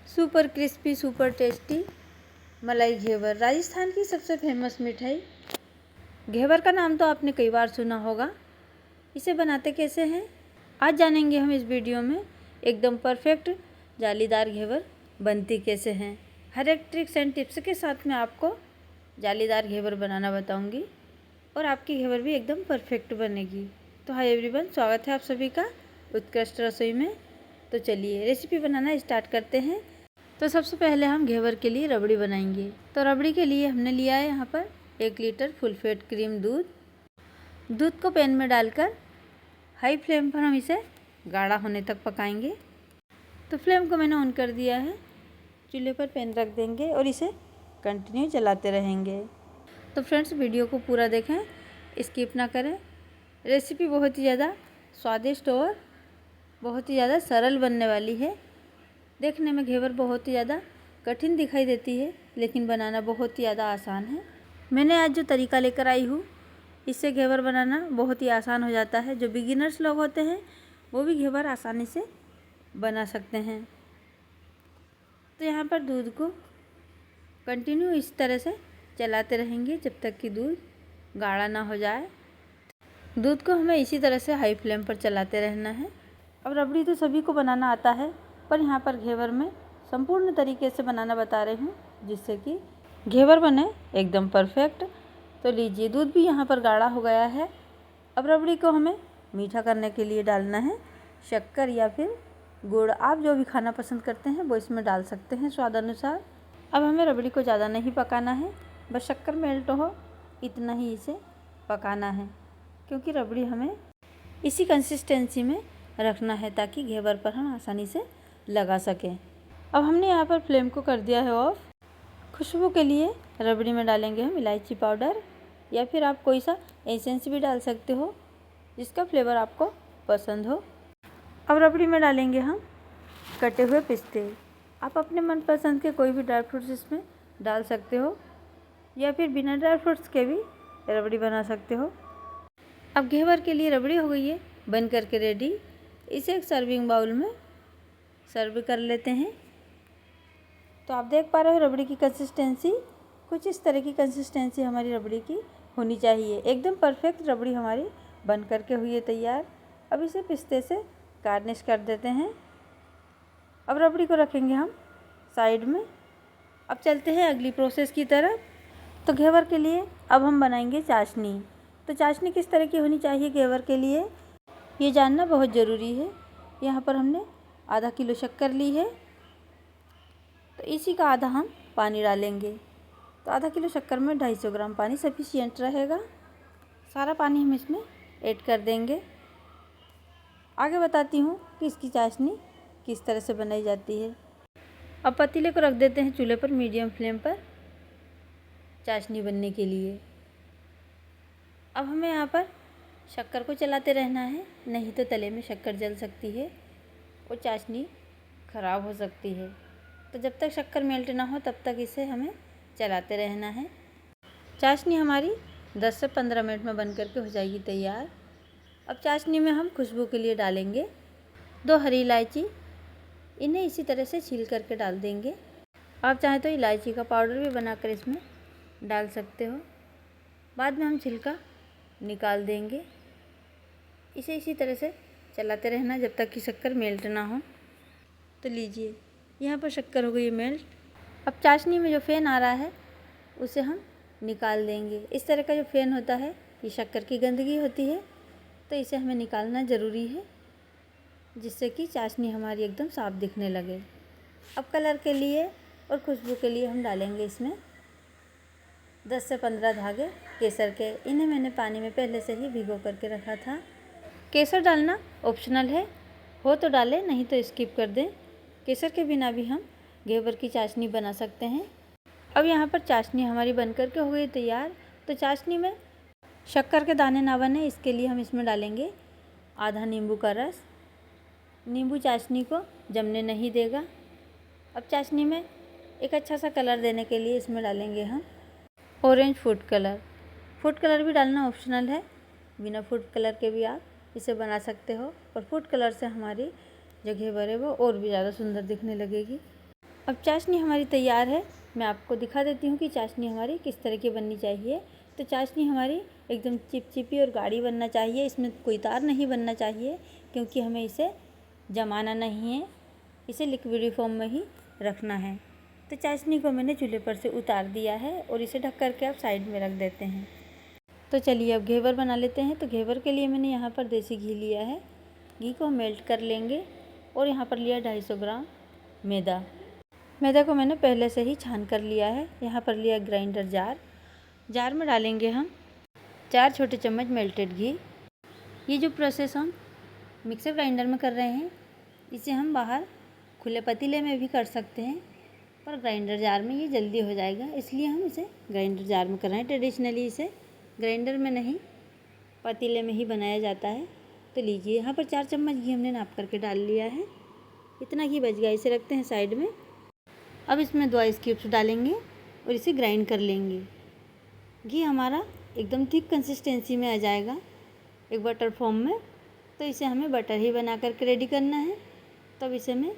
Super crispy super tasty मलाई घेवर, राजस्थान की सबसे फेमस मिठाई। घेवर का नाम तो आपने कई बार सुना होगा। इसे बनाते कैसे हैं आज जानेंगे हम इस वीडियो में। एकदम परफेक्ट जालीदार घेवर बनती कैसे हैं, हर एक ट्रिक्स एंड टिप्स के साथ मैं आपको जालीदार घेवर बनाना बताऊंगी और आपकी घेवर भी एकदम परफेक्ट बनेगी। तो हाय एवरीवन, स्वागत है आप सभी का उत्कृष्ट रसोई में। तो चलिए रेसिपी बनाना स्टार्ट करते हैं। तो सबसे पहले हम घेवर के लिए रबड़ी बनाएंगे। तो रबड़ी के लिए हमने लिया है यहाँ पर 1 लीटर फुल फैट क्रीम दूध को पैन में डालकर हाई फ्लेम पर हम इसे गाढ़ा होने तक पकाएंगे। तो फ्लेम को मैंने ऑन कर दिया है, चूल्हे पर पैन रख देंगे और इसे कंटिन्यू चलाते रहेंगे। तो फ्रेंड्स, वीडियो को पूरा देखें, स्किप ना करें। रेसिपी बहुत ही ज़्यादा स्वादिष्ट और बहुत ही ज़्यादा सरल बनने वाली है। देखने में घेवर बहुत ही ज़्यादा कठिन दिखाई देती है, लेकिन बनाना बहुत ही ज़्यादा आसान है। मैंने आज जो तरीका लेकर आई हूँ, इससे घेवर बनाना बहुत ही आसान हो जाता है। जो बिगिनर्स लोग होते हैं वो भी घेवर आसानी से बना सकते हैं। तो यहाँ पर दूध को कंटिन्यू इस तरह से चलाते रहेंगे जब तक कि दूध गाढ़ा ना हो जाए। दूध को हमें इसी तरह से हाई फ्लेम पर चलाते रहना है। अब रबड़ी तो सभी को बनाना आता है, पर यहाँ पर घेवर में संपूर्ण तरीके से बनाना बता रही हूँ, जिससे कि घेवर बने एकदम परफेक्ट। तो लीजिए, दूध भी यहाँ पर गाढ़ा हो गया है। अब रबड़ी को हमें मीठा करने के लिए डालना है शक्कर या फिर गुड़। आप जो भी खाना पसंद करते हैं वो इसमें डाल सकते हैं स्वाद अनुसार। अब हमें रबड़ी को ज़्यादा नहीं पकाना है, बस शक्कर मेल्ट हो इतना ही इसे पकाना है, क्योंकि रबड़ी हमें इसी कंसिस्टेंसी में रखना है ताकि घेवर पर हम आसानी से लगा सकें। अब हमने यहाँ पर फ्लेम को कर दिया है ऑफ। खुशबू के लिए रबड़ी में डालेंगे हम इलायची पाउडर, या फिर आप कोई सा एसेंस भी डाल सकते हो जिसका फ्लेवर आपको पसंद हो। अब रबड़ी में डालेंगे हम कटे हुए पिस्ते। आप अपने मनपसंद के कोई भी ड्राई फ्रूट्स इसमें डाल सकते हो, या फिर बिना ड्राई फ्रूट्स के भी रबड़ी बना सकते हो। अब घेवर के लिए रबड़ी हो गई है बन करके रेडी। इसे एक सर्विंग बाउल में सर्व कर लेते हैं। तो आप देख पा रहे हो रबड़ी की कंसिस्टेंसी, कुछ इस तरह की कंसिस्टेंसी हमारी रबड़ी की होनी चाहिए। एकदम परफेक्ट रबड़ी हमारी बन करके हुई है तैयार। अब इसे पिस्ते से गार्निश कर देते हैं। अब रबड़ी को रखेंगे हम साइड में। अब चलते हैं अगली प्रोसेस की तरफ। तो घेवर के लिए अब हम बनाएंगे चाशनी। तो चाशनी किस तरह की होनी चाहिए घेवर के लिए, ये जानना बहुत ज़रूरी है। यहाँ पर हमने आधा किलो शक्कर ली है, तो इसी का आधा हम पानी डालेंगे। तो आधा किलो शक्कर में 250 ग्राम पानी सफिशिएंट रहेगा। सारा पानी हम इसमें ऐड कर देंगे। आगे बताती हूँ कि इसकी चाशनी किस तरह से बनाई जाती है। अब पतीले को रख देते हैं चूल्हे पर मीडियम फ्लेम पर चाशनी बनने के लिए। अब हमें यहाँ पर शक्कर को चलाते रहना है, नहीं तो तले में शक्कर जल सकती है और चाशनी ख़राब हो सकती है। तो जब तक शक्कर मेल्ट ना हो तब तक इसे हमें चलाते रहना है। चाशनी हमारी 10 से 15 मिनट में बन करके हो जाएगी तैयार। अब चाशनी में हम खुशबू के लिए डालेंगे 2 हरी इलायची। इन्हें इसी तरह से छील करके डाल देंगे। आप चाहें तो इलायची का पाउडर भी बनाकर इसमें डाल सकते हो। बाद में हम छिलका निकाल देंगे। इसे इसी तरह से चलाते रहना जब तक कि शक्कर मेल्ट ना हो। तो लीजिए, यहाँ पर शक्कर हो गई है मेल्ट। अब चाशनी में जो फ़ेन आ रहा है उसे हम निकाल देंगे। इस तरह का जो फ़ेन होता है ये शक्कर की गंदगी होती है, तो इसे हमें निकालना ज़रूरी है, जिससे कि चाशनी हमारी एकदम साफ दिखने लगे। अब कलर के लिए और खुशबू के लिए हम डालेंगे इसमें 10 से 15 धागे केसर के। इन्हें मैंने पानी में पहले से ही भिगो करके रखा था। केसर डालना ऑप्शनल है, हो तो डालें, नहीं तो स्किप कर दें। केसर के बिना भी हम घेवर की चाशनी बना सकते हैं। अब यहाँ पर चाशनी हमारी बन करके हो गई तैयार। तो चाशनी में शक्कर के दाने ना बने, इसके लिए हम इसमें डालेंगे आधा नींबू का रस। नींबू चाशनी को जमने नहीं देगा। अब चाशनी में एक अच्छा सा कलर देने के लिए इसमें डालेंगे हम orange food colour. Food colour भी डालना ऑप्शनल है, बिना फूड कलर के भी आप इसे बना सकते हो, पर फूड कलर से हमारी जो घेवर है वो और भी ज़्यादा सुंदर दिखने लगेगी। अब चाशनी हमारी तैयार है। मैं आपको दिखा देती हूँ कि चाशनी हमारी किस तरह की बननी चाहिए। तो चाशनी हमारी एकदम चिपचिपी और गाढ़ी बनना चाहिए, इसमें कोई तार नहीं बनना चाहिए, क्योंकि हमें इसे जमाना नहीं है, इसे लिक्विड फॉर्म में ही रखना है। तो चाशनी को मैंने चूल्हे पर से उतार दिया है और इसे ढक करके आप साइड में रख देते हैं। तो चलिए अब घेवर बना लेते हैं। तो घेवर के लिए मैंने यहाँ पर देसी घी लिया है। घी को मेल्ट कर लेंगे और यहाँ पर लिया 250 ग्राम मैदा। मैदा को मैंने पहले से ही छान कर लिया है। यहाँ पर लिया ग्राइंडर जार में डालेंगे हम 4 छोटे चम्मच मेल्टेड घी। ये जो प्रोसेस हम मिक्सर ग्राइंडर में कर रहे हैं, इसे हम बाहर खुले पतीले में भी कर सकते हैं, पर ग्राइंडर जार में ये जल्दी हो जाएगा, इसलिए हम इसे ग्राइंडर जार में कर रहे हैं। ट्रेडिशनली इसे ग्राइंडर में नहीं, पतीले में ही बनाया जाता है। तो लीजिए, यहाँ पर 4 चम्मच घी हमने नाप करके डाल लिया है। इतना घी बच गया, इसे रखते हैं साइड में। अब इसमें 2 आइस क्यूब्स डालेंगे और इसे ग्राइंड कर लेंगे। घी हमारा एकदम थिक कंसिस्टेंसी में आ जाएगा, एक बटर फॉर्म में। तो इसे हमें बटर ही बना करके रेडी करना है। तब इसे मैं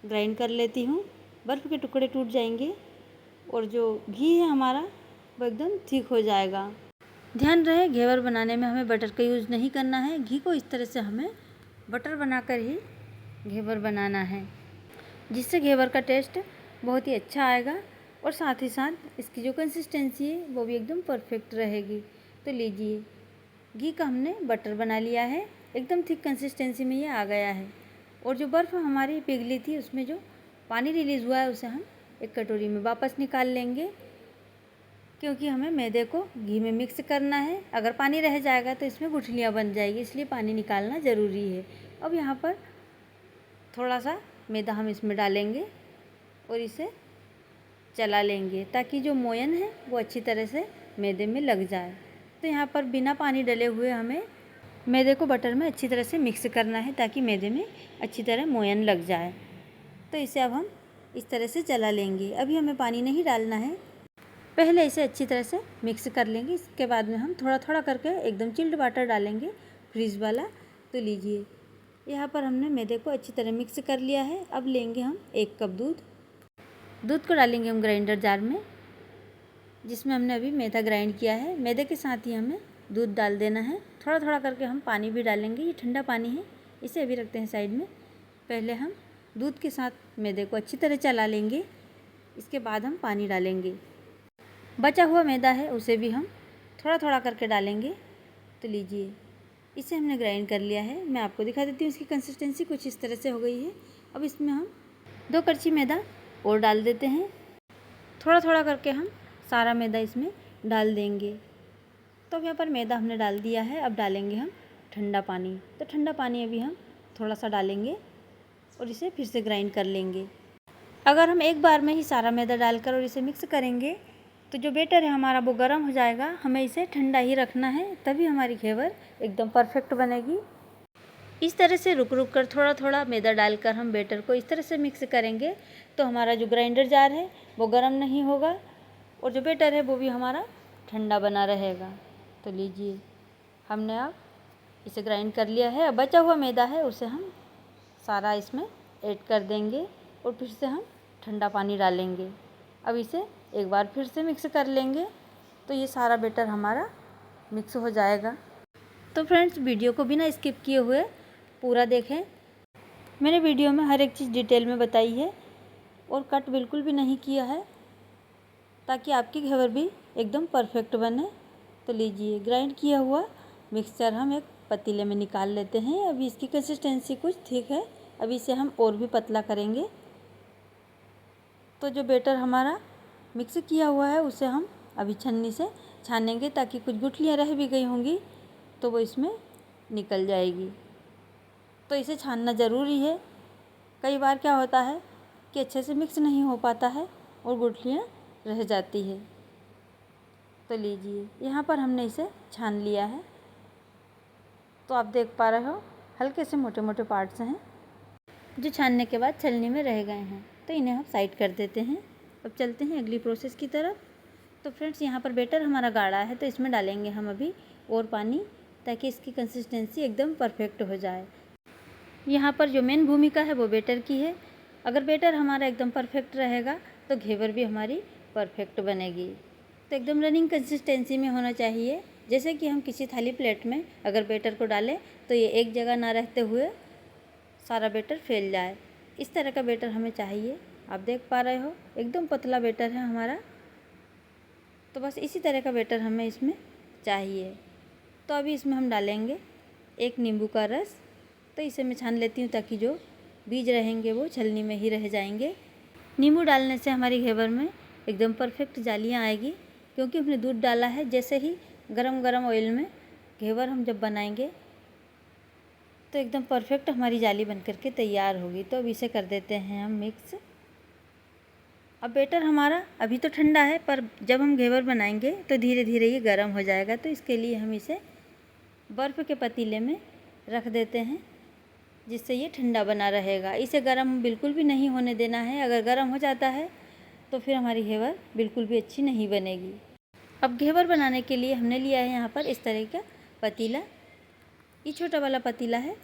ग्राइंड कर लेती हूँ। बर्फ़ के टुकड़े टूट जाएंगे और जो घी है हमारा वो एकदम थिक हो जाएगा। ध्यान रहे, घेवर बनाने में हमें बटर का यूज़ नहीं करना है। घी को इस तरह से हमें बटर बनाकर ही घेवर बनाना है, जिससे घेवर का टेस्ट बहुत ही अच्छा आएगा और साथ ही साथ इसकी जो कंसिस्टेंसी है वो भी एकदम परफेक्ट रहेगी। तो लीजिए, घी का हमने बटर बना लिया है, एकदम थिक कंसिस्टेंसी में ये आ गया है। और जो बर्फ़ हमारी पिघली थी, उसमें जो पानी रिलीज़ हुआ है, उसे हम एक कटोरी में वापस निकाल लेंगे, क्योंकि हमें मैदे को घी में मिक्स करना है। अगर पानी रह जाएगा तो इसमें गुठलियाँ बन जाएगी, इसलिए पानी निकालना ज़रूरी है। अब यहाँ पर थोड़ा सा मैदा हम इसमें डालेंगे और इसे चला लेंगे, ताकि जो मोयन है वो अच्छी तरह से मैदे में लग जाए। तो यहाँ पर बिना पानी डले हुए हमें मैदे को बटर में अच्छी तरह से मिक्स करना है, ताकि मैदे में अच्छी तरह मोयन लग जाए। तो इसे अब हम इस तरह से चला लेंगे। अभी हमें पानी नहीं डालना है, पहले इसे अच्छी तरह से मिक्स कर लेंगे। इसके बाद में हम थोड़ा थोड़ा करके एकदम चिल्ड वाटर डालेंगे, फ्रीज वाला। तो लीजिए, यहाँ पर हमने मैदे को अच्छी तरह मिक्स कर लिया है। अब लेंगे हम 1 कप दूध को डालेंगे हम ग्राइंडर जार में, जिसमें हमने अभी मैदा ग्राइंड किया है। मैदे के साथ ही हमें दूध डाल देना है। थोड़ा थोड़ा करके हम पानी भी डालेंगे। ये ठंडा पानी है, इसे अभी रखते हैं साइड में। पहले हम दूध के साथ मैदे को अच्छी तरह चला लेंगे, इसके बाद हम पानी डालेंगे। बचा हुआ मैदा है, उसे भी हम थोड़ा थोड़ा करके डालेंगे। तो लीजिए, इसे हमने ग्राइंड कर लिया है। मैं आपको दिखा देती हूँ, इसकी कंसिस्टेंसी कुछ इस तरह से हो गई है। अब इसमें हम 2 करछी मैदा और डाल देते हैं। थोड़ा थोड़ा करके हम सारा मैदा इसमें डाल देंगे। तो यहाँ पर मैदा हमने डाल दिया है। अब डालेंगे हम ठंडा पानी। तो ठंडा पानी अभी हम थोड़ा सा डालेंगे और इसे फिर से ग्राइंड कर लेंगे। अगर हम एक बार में ही सारा मैदा डालकर और इसे मिक्स करेंगे तो जो बैटर है हमारा वो गर्म हो जाएगा। हमें इसे ठंडा ही रखना है, तभी हमारी घेवर एकदम परफेक्ट बनेगी। इस तरह से रुक रुक कर थोड़ा थोड़ा मैदा डालकर हम बैटर को इस तरह से मिक्स करेंगे, तो हमारा जो ग्राइंडर जार है वो गर्म नहीं होगा और जो बैटर है वो भी हमारा ठंडा बना रहेगा। तो लीजिए, हमने अब इसे ग्राइंड कर लिया है। अब बचा हुआ मैदा है उसे हम सारा इसमें ऐड कर देंगे और फिर से हम ठंडा पानी डालेंगे। अब इसे एक बार फिर से मिक्स कर लेंगे, तो ये सारा बैटर हमारा मिक्स हो जाएगा। तो फ्रेंड्स, वीडियो को बिना स्किप किए हुए पूरा देखें। मैंने वीडियो में हर एक चीज़ डिटेल में बताई है और कट बिल्कुल भी नहीं किया है, ताकि आपकी घेवर भी एकदम परफेक्ट बने। तो लीजिए, ग्राइंड किया हुआ मिक्सचर हम एक पतीले में निकाल लेते हैं। अभी इसकी कंसिस्टेंसी कुछ ठीक है, अभी इसे हम और भी पतला करेंगे। तो जो बैटर हमारा मिक्स किया हुआ है उसे हम अभी छन्नी से छानेंगे, ताकि कुछ गुठलियाँ रह भी गई होंगी तो वो इसमें निकल जाएगी। तो इसे छानना ज़रूरी है। कई बार क्या होता है कि अच्छे से मिक्स नहीं हो पाता है और गुठलियाँ रह जाती है। तो लीजिए, यहाँ पर हमने इसे छान लिया है। तो आप देख पा रहे हो, हल्के से मोटे मोटे पार्ट्स हैं जो छानने के बाद छलनी में रह गए हैं। तो इन्हें हम साइड कर देते हैं। अब चलते हैं अगली प्रोसेस की तरफ। तो फ्रेंड्स, यहाँ पर बैटर हमारा गाढ़ा है, तो इसमें डालेंगे हम अभी और पानी, ताकि इसकी कंसिस्टेंसी एकदम परफेक्ट हो जाए। यहाँ पर जो मेन भूमिका है वो बैटर की है। अगर बैटर हमारा एकदम परफेक्ट रहेगा तो घेवर भी हमारी परफेक्ट बनेगी। तो एकदम रनिंग कंसिस्टेंसी में होना चाहिए। जैसे कि हम किसी थाली प्लेट में अगर बैटर को डालें तो ये एक जगह ना रहते हुए सारा बैटर फैल जाए, इस तरह का बैटर हमें चाहिए। आप देख पा रहे हो एकदम पतला बैटर है हमारा। तो बस इसी तरह का बैटर हमें इसमें चाहिए। तो अभी इसमें हम डालेंगे 1 नींबू का रस। तो इसे मैं छान लेती हूँ ताकि जो बीज रहेंगे वो छलनी में ही रह जाएंगे। नींबू डालने से हमारी घेवर में एकदम परफेक्ट जालियाँ आएगी, क्योंकि हमने दूध डाला है। जैसे ही गरम गरम ऑयल में घेवर हम जब बनाएंगे तो एकदम परफेक्ट हमारी जाली बन करके तैयार होगी। तो अब इसे कर देते हैं हम मिक्स। अब बैटर हमारा अभी तो ठंडा है, पर जब हम घेवर बनाएंगे तो धीरे धीरे ये गर्म हो जाएगा। तो इसके लिए हम इसे बर्फ़ के पतीले में रख देते हैं, जिससे ये ठंडा बना रहेगा। इसे गर्म बिल्कुल भी नहीं होने देना है। अगर गर्म हो जाता है तो फिर हमारी घेवर बिल्कुल भी अच्छी नहीं बनेगी। अब घेवर बनाने के लिए हमने लिया है यहाँ पर इस तरह का पतीला। ये छोटा वाला पतीला है।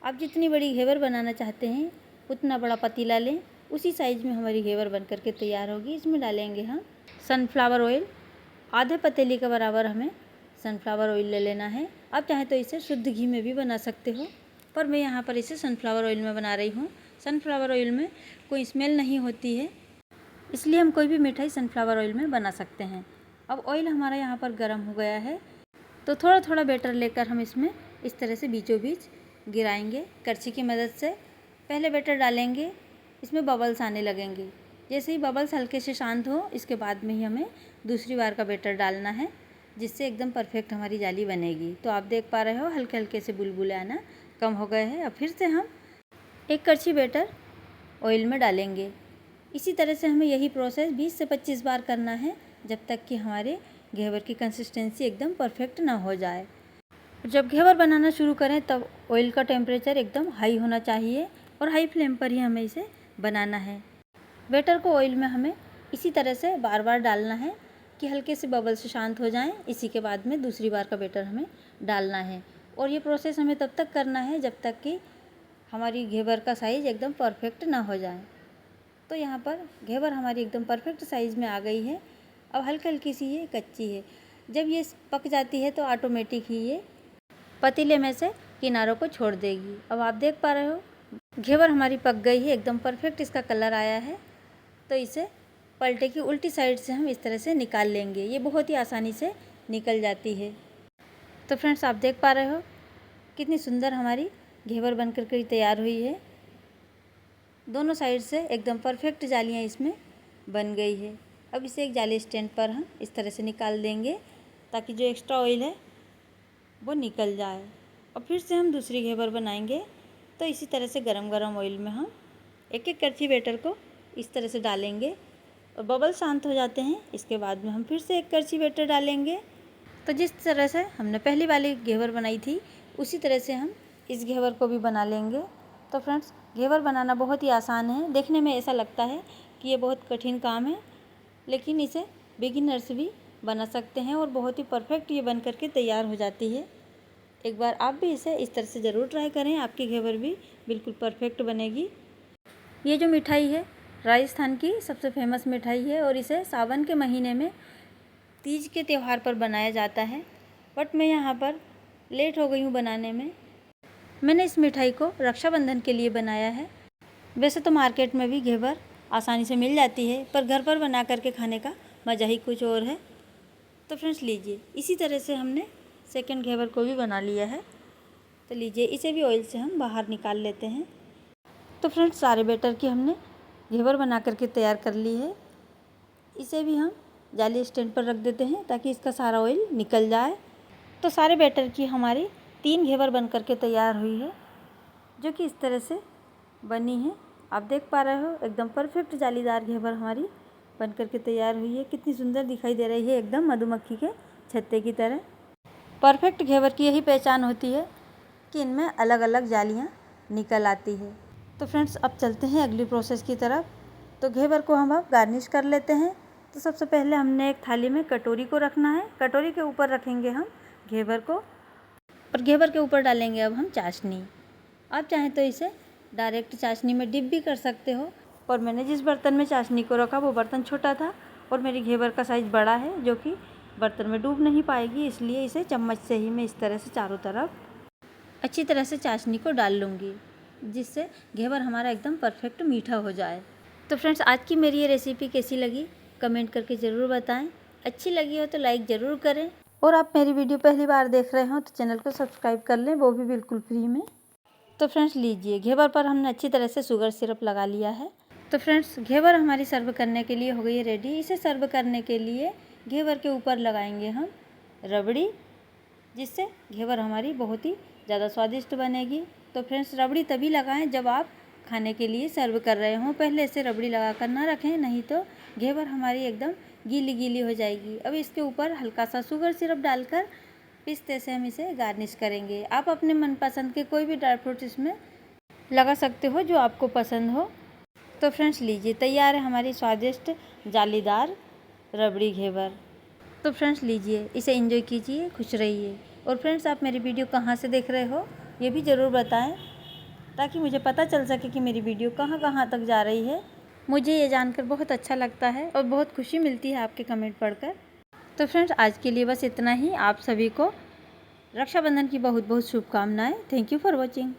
आप जितनी बड़ी घेवर बनाना चाहते हैं उतना बड़ा पतीला लें, उसी साइज़ में हमारी घेवर बन करके तैयार होगी। इसमें डालेंगे हम सनफ्लावर ऑयल। आधे पतीले के बराबर हमें सनफ्लावर ऑयल ले लेना है। आप चाहें तो इसे शुद्ध घी में भी बना सकते हो, पर मैं यहाँ पर इसे सनफ्लावर ऑयल में बना रही हूँ। सनफ्लावर ऑयल में कोई स्मेल नहीं होती है, इसलिए हम कोई भी मिठाई सनफ्लावर ऑयल में बना सकते हैं। अब ऑयल हमारा यहाँ पर गर्म हो गया है, तो थोड़ा थोड़ा बैटर लेकर हम इसमें इस तरह से बीचों बीच गिराएंगे करछी की मदद से। पहले बैटर डालेंगे, इसमें बबल्स आने लगेंगे। जैसे ही बबल्स हल्के से शांत हो, इसके बाद में ही हमें दूसरी बार का बैटर डालना है, जिससे एकदम परफेक्ट हमारी जाली बनेगी। तो आप देख पा रहे हो हल्के हल्के से बुलबुले आना कम हो गए हैं। अब फिर से हम एक करछी बैटर ऑयल में डालेंगे। इसी तरह से हमें यही प्रोसेस 20 से 25 बार करना है, जब तक कि हमारे घेवर की कंसिस्टेंसी एकदम परफेक्ट ना हो जाए। जब घेवर बनाना शुरू करें तब ऑयल का टेम्परेचर एकदम हाई होना चाहिए और हाई फ्लेम पर ही हमें इसे बनाना है। बैटर को ऑयल में हमें इसी तरह से बार बार डालना है कि हल्के से बबल से शांत हो जाएं। इसी के बाद में दूसरी बार का बैटर हमें डालना है, और ये प्रोसेस हमें तब तक करना है जब तक कि हमारी घेवर का साइज़ एकदम परफेक्ट ना हो जाए। तो यहाँ पर घेवर हमारी एकदम परफेक्ट साइज़ में आ गई है। अब हल्की हल्की सी ये कच्ची है। जब ये पक जाती है तो ऑटोमेटिक ही ये पतीले में से किनारों को छोड़ देगी। अब आप देख पा रहे हो घेवर हमारी पक गई है, एकदम परफेक्ट इसका कलर आया है। तो इसे पलटे की उल्टी साइड से हम इस तरह से निकाल लेंगे। ये बहुत ही आसानी से निकल जाती है। तो फ्रेंड्स आप देख पा रहे हो कितनी सुंदर हमारी घेवर बन कर के तैयार हुई है। दोनों साइड से एकदम परफेक्ट जालियाँ इसमें बन गई है। अब इसे एक जाली स्टैंड पर हम इस तरह से निकाल देंगे, ताकि जो एक्स्ट्रा ऑयल है वो निकल जाए। और फिर से हम दूसरी घेवर बनाएंगे। तो इसी तरह से गरम गरम ऑयल में हम एक एक करछी बैटर को इस तरह से डालेंगे, और बबल शांत हो जाते हैं। इसके बाद में हम फिर से एक करछी बैटर डालेंगे। तो जिस तरह से हमने पहली वाली घेवर बनाई थी, उसी तरह से हम इस घेवर को भी बना लेंगे। तो फ्रेंड्स घेवर बनाना बहुत ही आसान है। देखने में ऐसा लगता है कि ये बहुत कठिन काम है, लेकिन इसे बिगिनर्स भी बना सकते हैं और बहुत ही परफेक्ट ये बन करके तैयार हो जाती है। एक बार आप भी इसे इस तरह से ज़रूर ट्राई करें, आपकी घेवर भी बिल्कुल परफेक्ट बनेगी। ये जो मिठाई है राजस्थान की सबसे फेमस मिठाई है, और इसे सावन के महीने में तीज के त्यौहार पर बनाया जाता है। बट मैं यहाँ पर लेट हो गई हूँ बनाने में। मैंने इस मिठाई को रक्षाबंधन के लिए बनाया है। वैसे तो मार्केट में भी घेवर आसानी से मिल जाती है, पर घर पर बना करके खाने का मज़ा ही कुछ और है। तो फ्रेंड्स लीजिए, इसी तरह से हमने सेकंड घेवर को भी बना लिया है। तो लीजिए, इसे भी ऑयल से हम बाहर निकाल लेते हैं। तो फ्रेंड्स सारे बैटर की हमने घेवर बना करके तैयार कर ली है। इसे भी हम जाली स्टैंड पर रख देते हैं ताकि इसका सारा ऑयल निकल जाए। तो सारे बैटर की हमारी 3 घेवर बन करके तैयार हुई है, जो कि इस तरह से बनी है। आप देख पा रहे हो एकदम परफेक्ट जालीदार घेवर हमारी बन करके तैयार हुई है। कितनी सुंदर दिखाई दे रही है, एकदम मधुमक्खी के छत्ते की तरह। परफेक्ट घेवर की यही पहचान होती है कि इनमें अलग अलग जालियाँ निकल आती है। तो फ्रेंड्स अब चलते हैं अगली प्रोसेस की तरफ। तो घेवर को हम अब गार्निश कर लेते हैं। तो सबसे पहले हमने एक थाली में कटोरी को रखना है। कटोरी के ऊपर रखेंगे हम घेवर को, और घेवर के ऊपर डालेंगे अब हम चाशनी। आप चाहें तो इसे डायरेक्ट चाशनी में डिप भी कर सकते हो। और मैंने जिस बर्तन में चाशनी को रखा वो बर्तन छोटा था और मेरी घेवर का साइज़ बड़ा है, जो कि बर्तन में डूब नहीं पाएगी, इसलिए इसे चम्मच से ही मैं इस तरह से चारों तरफ अच्छी तरह से चाशनी को डाल लूँगी, जिससे घेवर हमारा एकदम परफेक्ट मीठा हो जाए। तो फ्रेंड्स, आज की मेरी ये रेसिपी कैसी लगी कमेंट करके ज़रूर बताएं। अच्छी लगी हो तो लाइक ज़रूर करें, और आप मेरी वीडियो पहली बार देख रहे हो तो चैनल को सब्सक्राइब कर लें, वो भी बिल्कुल फ्री में। तो फ्रेंड्स लीजिए, घेवर पर हमने अच्छी तरह से शुगर सिरप लगा लिया है। तो फ्रेंड्स, घेवर हमारी सर्व करने के लिए हो गई है रेडी। इसे सर्व करने के लिए घेवर के ऊपर लगाएंगे हम रबड़ी, जिससे घेवर हमारी बहुत ही ज़्यादा स्वादिष्ट बनेगी। तो फ्रेंड्स, रबड़ी तभी लगाएं जब आप खाने के लिए सर्व कर रहे हों, पहले से रबड़ी लगा कर ना रखें, नहीं तो घेवर हमारी एकदम गीली गीली हो जाएगी। अब इसके ऊपर हल्का सा शुगर सिरप डालकर पिस्ते से हम इसे गार्निश करेंगे। आप अपने मनपसंद के कोई भी ड्राई फ्रूट्स इसमें लगा सकते हो जो आपको पसंद हो। तो फ्रेंड्स लीजिए, तैयार है हमारी स्वादिष्ट जालीदार रबड़ी घेवर। तो फ्रेंड्स लीजिए, इसे एंजॉय कीजिए, खुश रहिए। और फ्रेंड्स, आप मेरी वीडियो कहाँ से देख रहे हो ये भी ज़रूर बताएं, ताकि मुझे पता चल सके कि मेरी वीडियो कहाँ कहाँ तक जा रही है। मुझे ये जानकर बहुत अच्छा लगता है और बहुत खुशी मिलती है आपके कमेंट पढ़कर। तो फ्रेंड्स, आज के लिए बस इतना ही। आप सभी को रक्षाबंधन की बहुत बहुत शुभकामनाएं। Thank you for watching.